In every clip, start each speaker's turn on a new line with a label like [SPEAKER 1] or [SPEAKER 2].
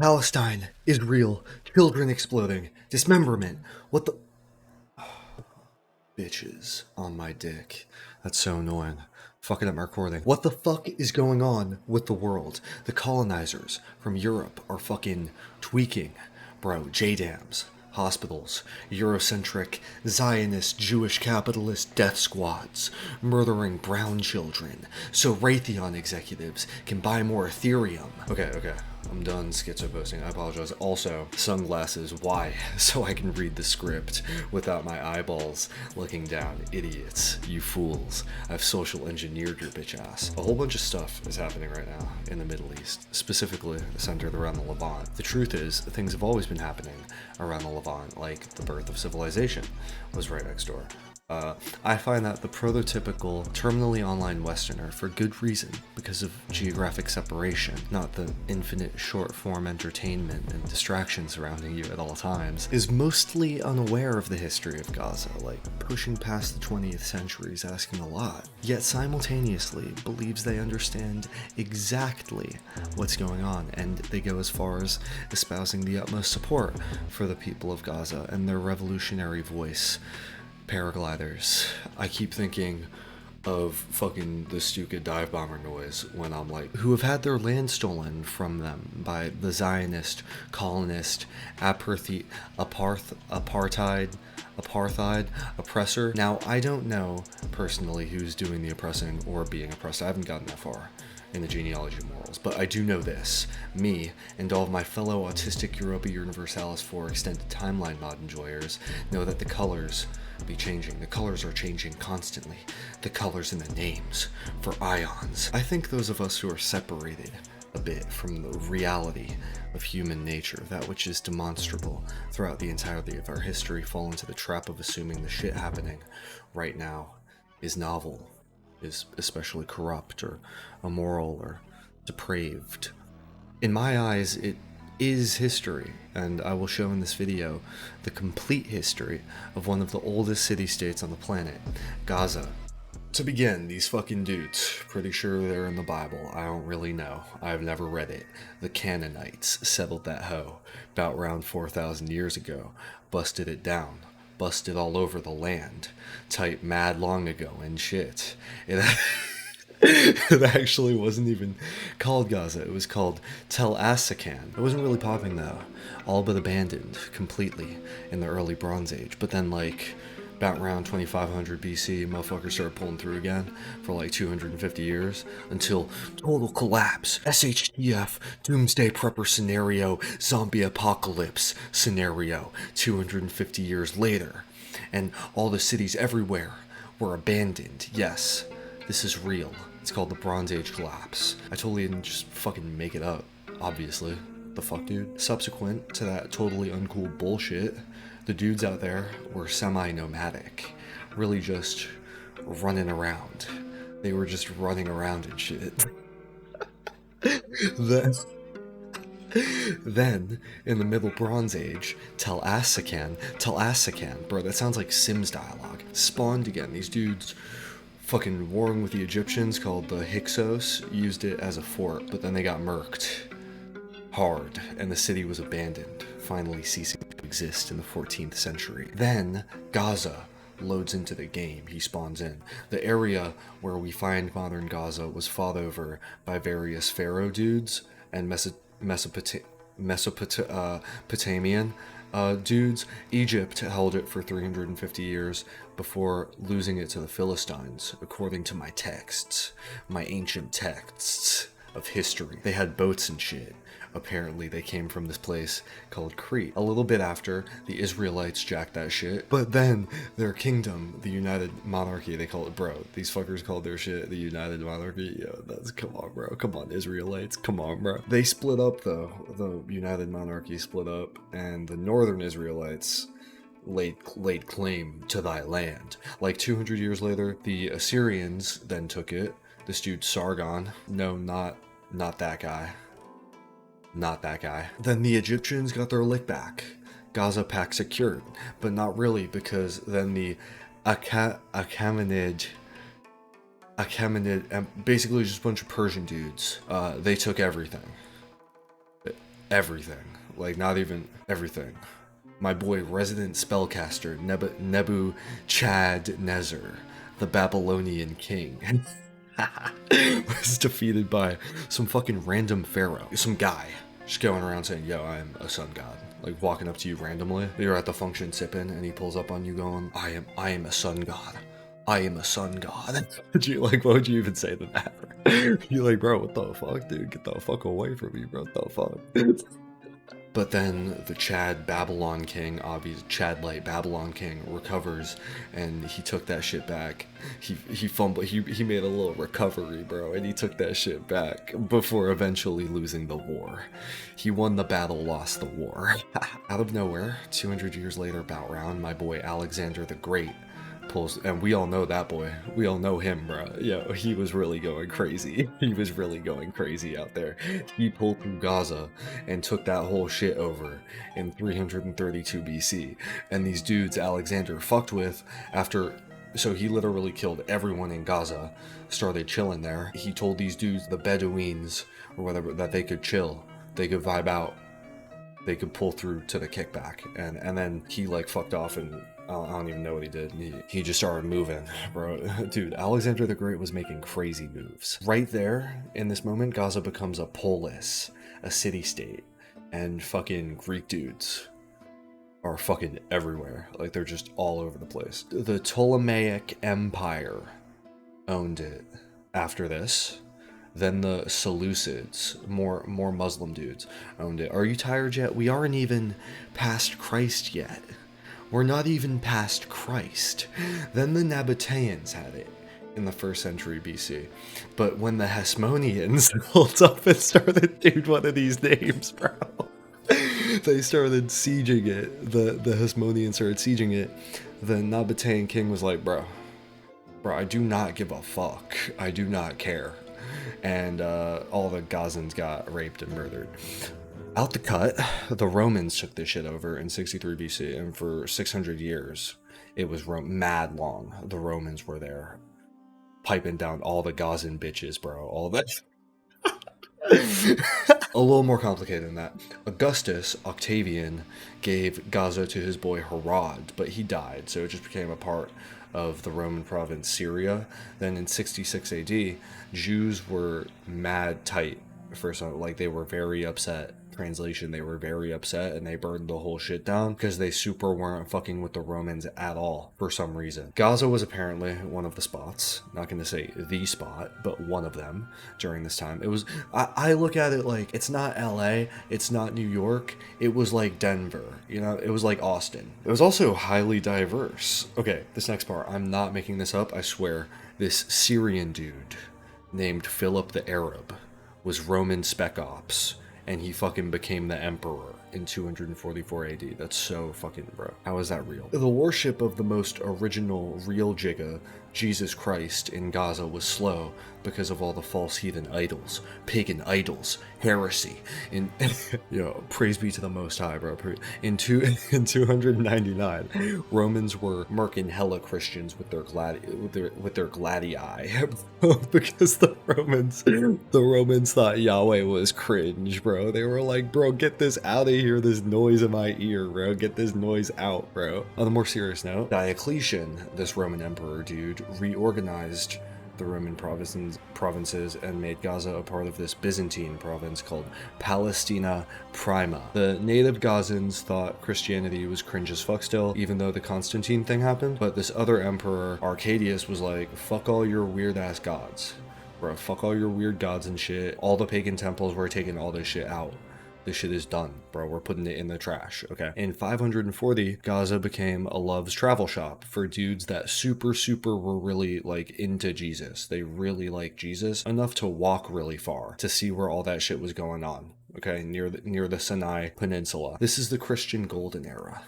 [SPEAKER 1] Palestine is real. Children exploding. Dismemberment. What the... Bitches on my dick. That's so annoying. Fucking up my recording. What the fuck is going on with the world? The colonizers from Europe are fucking tweaking. Bro, J-dams, hospitals, Eurocentric, Zionist, Jewish capitalist death squads, murdering brown children, so Raytheon executives can buy more Ethereum. Okay. I'm done schizo posting. I apologize. Also, sunglasses. Why? So I can read the script without my eyeballs looking down. Idiots. You fools. I've social engineered your bitch ass. A whole bunch of stuff is happening right now in the Middle East, specifically centered around the Levant. The truth is, things have always been happening around the Levant, like the birth of civilization was right next door. I find that the prototypical terminally online Westerner, for good reason, because of geographic separation, not the infinite short-form entertainment and distraction surrounding you at all times, is mostly unaware of the history of Gaza, like pushing past the 20th century is asking a lot, yet simultaneously believes they understand exactly what's going on, and they go as far as espousing the utmost support for the people of Gaza and their revolutionary voice. Paragliders. I keep thinking of fucking the Stuka dive bomber noise when I'm like, who have had their land stolen from them by the Zionist, colonist, apartheid, oppressor. Now, I don't know personally who's doing the oppressing or being oppressed. I haven't gotten that far in the genealogy of morals, but I do know this. Me and all of my fellow autistic Europa Universalis 4 extended timeline mod enjoyers know that the colors be changing. The colors are changing constantly. The colors in the names for ions. I think those of us who are separated a bit from the reality of human nature, that which is demonstrable throughout the entirety of our history, fall into the trap of assuming the shit happening right now is novel, is especially corrupt or immoral or depraved. In my eyes, it is history, and I will show in this video the complete history of one of the oldest city-states on the planet, Gaza. To begin, these fucking dudes, pretty sure they're in the Bible, I don't really know, I've never read it. The Canaanites settled that hoe, about around 4,000 years ago, busted it down, busted all over the land, type mad long ago and shit. It actually wasn't even called Gaza, it was called Tel Assakan. It wasn't really popping though, all but abandoned completely in the early Bronze Age, but then like about around 2500 BC, motherfuckers started pulling through again for like 250 years until total collapse, SHTF, doomsday prepper scenario, zombie apocalypse scenario 250 years later, and all the cities everywhere were abandoned. Yes, this is real. It's called the Bronze Age collapse. I totally didn't just fucking make it up, obviously. The fuck, dude? Subsequent to that totally uncool bullshit, the dudes out there were semi-nomadic, really just running around. They were just running around and shit. Then, in the Middle Bronze Age, Tel Assakan, bro, that sounds like Sims dialogue, spawned again. These dudes fucking warring with the Egyptians called the Hyksos, used it as a fort, but then they got murked hard, and the city was abandoned, finally ceasing to exist in the 14th century. Then, Gaza loads into the game, he spawns in. The area where we find modern Gaza was fought over by various pharaoh dudes and Mesopotamian dudes. Egypt held it for 350 years before losing it to the Philistines, according to my texts, my ancient texts of history. They had boats and shit. Apparently they came from this place called Crete. A little bit after, the Israelites jacked that shit. But then, their kingdom, the United Monarchy, they call it, bro, these fuckers called their shit the United Monarchy. Yo, come on, bro. Come on, Israelites. Come on, bro. They split up, though. The United Monarchy split up, and the Northern Israelites laid claim to thy land. Like 200 years later, the Assyrians then took it. This dude Sargon. No, not that guy. Not that guy. Then the Egyptians got their lick back. Gaza pack secured, but not really, because then the Achaemenid, basically just a bunch of Persian dudes, they took everything. everything. Like, not even everything. My boy, resident spellcaster Nebuchadnezzar, the Babylonian king, was defeated by some fucking random pharaoh. Some guy just going around saying, yo, I'm a sun god. Like, walking up to you randomly. You're at the function sipping, and he pulls up on you going, I am a sun god. I am a sun god. What would you even say to that? You're like, bro, what the fuck, dude? Get the fuck away from me, bro. What the fuck? But then the Chad Babylon King, obviously Chad-like Babylon King, recovers, and he took that shit back. He fumbled. He made a little recovery, bro, and he took that shit back before eventually losing the war. He won the battle, lost the war. Out of nowhere, 200 years later, about round, my boy Alexander the Great pulls, and we all know that boy. We all know him, bro. Yo, he was really going crazy. He was really going crazy out there. He pulled through Gaza and took that whole shit over in 332 BC. And these dudes Alexander fucked with after, so he literally killed everyone in Gaza, started chilling there. He told these dudes, the Bedouins or whatever, that they could chill, they could vibe out, they could pull through to the kickback. And then he like fucked off, and I don't even know what he did. He just started moving, bro. Dude, Alexander the Great was making crazy moves. Right there, in this moment, Gaza becomes a polis, a city-state, and fucking Greek dudes are fucking everywhere. Like, they're just all over the place. The Ptolemaic Empire owned it after this. Then the Seleucids, more Muslim dudes, owned it. Are you tired yet? We aren't even past Christ yet. We're not even past Christ. Then the Nabateans had it in the 1st century BC. But when the Hasmoneans pulled up and started, dude, one of these names, bro. They started sieging it. The Hasmoneans started sieging it. The Nabatean king was like, bro, I do not give a fuck. I do not care. And all the Gazans got raped and murdered. Out the cut, the Romans took this shit over in 63 BC, and for 600 years, it was mad long. The Romans were there, piping down all the Gazan bitches, bro. All that. A little more complicated than that. Augustus Octavian gave Gaza to his boy Herod, but he died, so it just became a part of the Roman province Syria. Then in 66 AD, Jews were mad tight for some, like, they were very upset. Translation, they were very upset, and they burned the whole shit down because they super weren't fucking with the Romans at all for some reason. Gaza was apparently one of the spots, not gonna say the spot, but one of them during this time. It was, I look at it like, it's not LA, it's not New York, it was like Denver, you know, it was like Austin. It was also highly diverse. Okay, this next part, I'm not making this up, I swear. This Syrian dude named Philip the Arab was Roman spec ops, and he fucking became the emperor in 244 AD. That's so fucking, bro. How is that real? The worship of the most original real Jigga, Jesus Christ, in Gaza was slow because of all the false heathen idols, pagan idols, heresy. Yo, praise be to the Most High, bro. In 299, Romans were murking hella Christians with their gladii, because the Romans thought Yahweh was cringe, bro. They were like, bro, get this out of here, this noise in my ear, bro. Get this noise out, bro. On a more serious note, Diocletian, this Roman emperor dude, reorganized the Roman provinces and made Gaza a part of this Byzantine province called Palestina Prima. The native Gazans thought Christianity was cringe as fuck still, even though the Constantine thing happened, but this other emperor, Arcadius, was like, fuck all your weird ass gods, bro, fuck all your weird gods and shit. All the pagan temples were taking all this shit out. This shit is done, bro. We're putting it in the trash, okay? In 540, Gaza became a love's travel shop for dudes that super were really, like, into Jesus. They really liked Jesus enough to walk really far to see where all that shit was going on, okay? Near the Sinai Peninsula. This is the Christian Golden Era.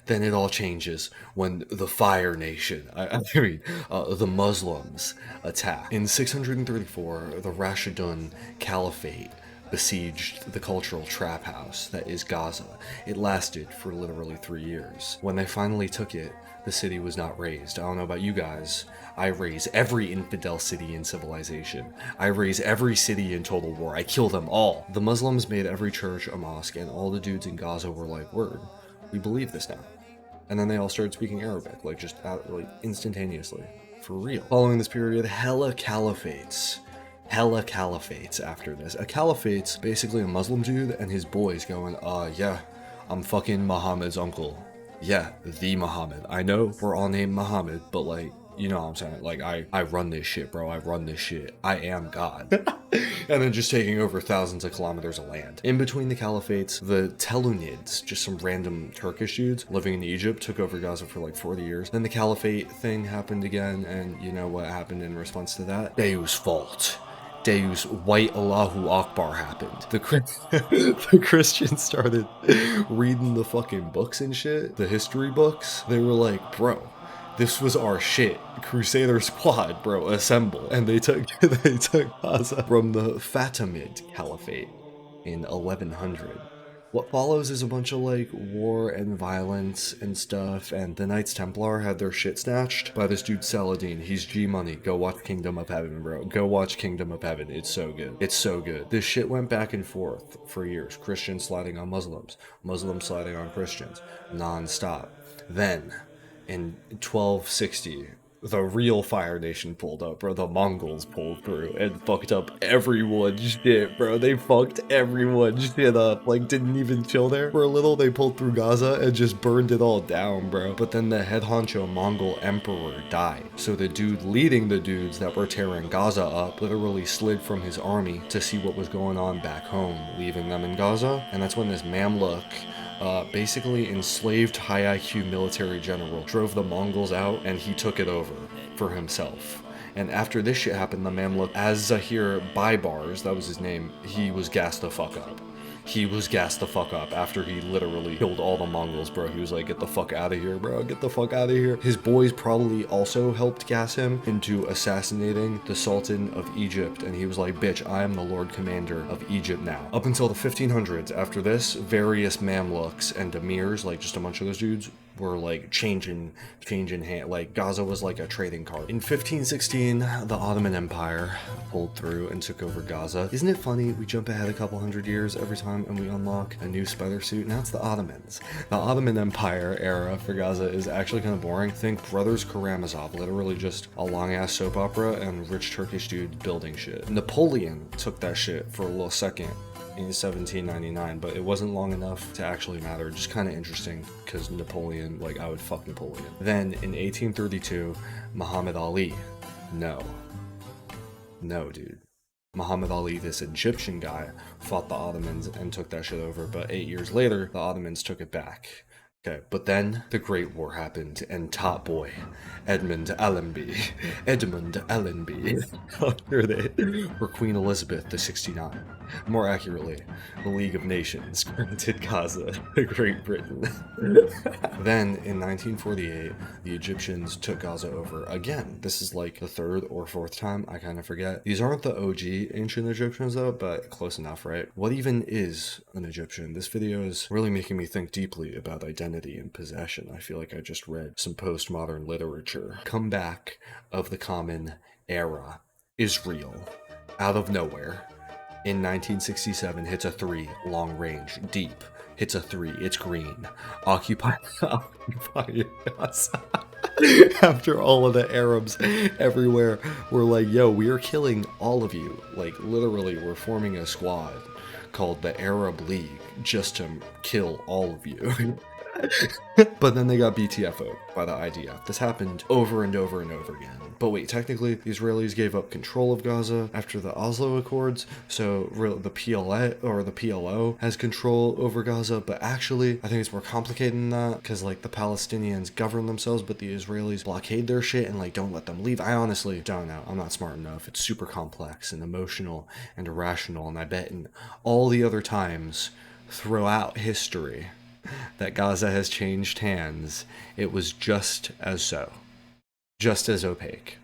[SPEAKER 1] Then it all changes when the Fire Nation, the Muslims, attack. In 634, the Rashidun Caliphate besieged the cultural trap house that is Gaza. It lasted for literally 3 years. When they finally took it, the city was not razed. I don't know about you guys. I raze every infidel city in civilization. I raze every city in total war. I kill them all. The Muslims made every church a mosque, and all the dudes in Gaza were like, word, we believe this now. And then they all started speaking Arabic, like just like instantaneously. For real. Following this period, hella caliphates after this. A caliphate's basically a Muslim dude and his boys going, yeah, I'm fucking Muhammad's uncle. Yeah, the Muhammad. I know we're all named Muhammad, but like, you know what I'm saying? Like, I run this shit, bro. I run this shit. I am God. And then just taking over thousands of kilometers of land. In between the caliphates, the Telunids, just some random Turkish dudes living in Egypt, took over Gaza for like 40 years. Then the caliphate thing happened again, and you know what happened in response to that? Deus fault. Deus white Allahu Akbar happened. The Christians started reading the fucking books and shit, the history books. They were like, bro, this was our shit. Crusader squad, bro, assemble. And they took Gaza from the Fatimid Caliphate in 1100. What follows is a bunch of like war and violence and stuff, and the Knights Templar had their shit snatched by this dude Saladin. He's G Money. Go watch Kingdom of Heaven, bro. Go watch Kingdom of Heaven. It's so good. It's so good. This shit went back and forth for years. Christians sliding on Muslims, Muslims sliding on Christians, non-stop. Then, in 1260, the real Fire Nation pulled up, bro. The Mongols pulled through and fucked up everyone's shit, bro. They fucked everyone's shit up. Like, didn't even chill there for a little. They pulled through Gaza and just burned it all down, bro. But then the head honcho Mongol emperor died. So the dude leading the dudes that were tearing Gaza up literally slid from his army to see what was going on back home, leaving them in Gaza. And that's when this Mamluk, basically enslaved high IQ military general, drove the Mongols out, and he took it over for himself. And after this shit happened, the Mamluk, Az-Zahir Baibars, that was his name, he was gassed the fuck up. He was gassed the fuck up after he literally killed all the Mongols, bro. He was like, get the fuck out of here, bro. Get the fuck out of here. His boys probably also helped gas him into assassinating the Sultan of Egypt. And he was like, bitch, I am the Lord Commander of Egypt now. Up until the 1500s, after this, various Mamluks and Emirs, like just a bunch of those dudes, were like changing hand. Like Gaza was like a trading card. In 1516, the Ottoman Empire pulled through and took over Gaza. Isn't it funny? We jump ahead a couple hundred years every time and we unlock a new spider suit. Now it's the Ottomans. The Ottoman Empire era for Gaza is actually kind of boring. Think Brothers Karamazov, literally just a long ass soap opera and rich Turkish dude building shit. Napoleon took that shit for a little second in 1799, but it wasn't long enough to actually matter. Just kind of interesting because Napoleon, like, I would fuck Napoleon. Then in 1832, Muhammad Ali. No, dude. Muhammad Ali, this Egyptian guy, fought the Ottomans and took that shit over, but 8 years later, the Ottomans took it back. Okay, but then the Great War happened, and Top Boy, Edmund Allenby, under they were Queen Elizabeth II. More accurately, the League of Nations granted Gaza to Great Britain. Then, in 1948, the Egyptians took Gaza over again. This is like the third or fourth time, I kind of forget. These aren't the OG ancient Egyptians though, but close enough, right? What even is an Egyptian? This video is really making me think deeply about identity and possession. I feel like I just read some postmodern literature. Comeback of the Common Era. Israel. Out of nowhere. In 1967, hits a 3, long range, deep. Hits a 3, it's green. Occupy Gaza. After all of the Arabs everywhere were like, yo, we are killing all of you. Like, literally, we're forming a squad called the Arab League just to kill all of you. But then they got BTFO'd by the IDF. This happened over and over and over again. But wait, technically, the Israelis gave up control of Gaza after the Oslo Accords, so the PLA or the PLO has control over Gaza, but actually, I think it's more complicated than that, because like the Palestinians govern themselves, but the Israelis blockade their shit and like don't let them leave. I honestly don't know. I'm not smart enough. It's super complex and emotional and irrational, and I bet in all the other times throughout history that Gaza has changed hands, it was just as opaque.